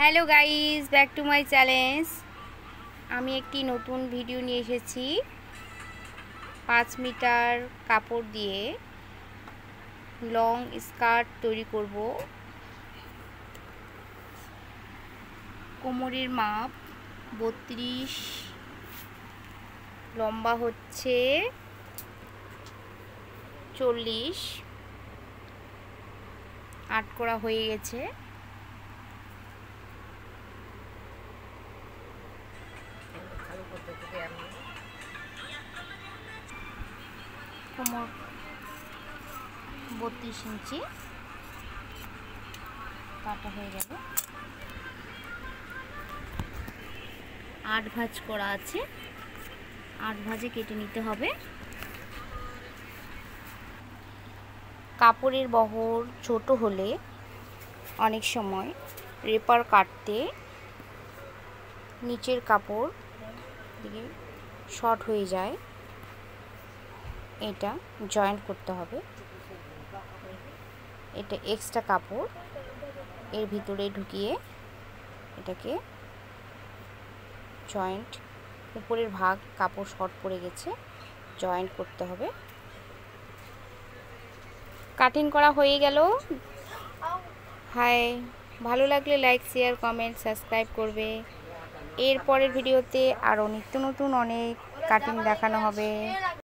Hello guys, back to my challenge. আমি একটি নতুন ভিডিও নিয়ে এসেছি। 5 মিটার কাপড় দিয়ে লং স্কার্ট তৈরি করব। কোমরের মাপ 32, লম্বা হচ্ছে 40। আট করা হয়ে গেছে। কোমর 32 ইঞ্চি কাটা হয়ে গেল। 8 ভাঁজ করা আছে, 8 ভাঁজে কেটে নিতে হবে। কাপড়ের বহর ছোট হলে অনেক সময় রেপার কাটতে নিচের কাপড় দিকে শর্ট হয়ে যায়। এটা জয়েন্ট করতে হবে। এটা এক্সট্রা কাপড় এর ভিতরে ঢুকিয়ে এটাকে জয়েন্ট, উপরের ভাগ কাপড় শর্ট পড়ে গেছে, জয়েন্ট করতে হবে। কাটিং করা হয়ে গেল। হাই, ভালো লাগলে লাইক, শেয়ার, কমেন্ট, সাবস্ক্রাইব করবে। এর পরের ভিডিওতে আরও নিত্য নতুন অনেক কাটিং দেখানো হবে।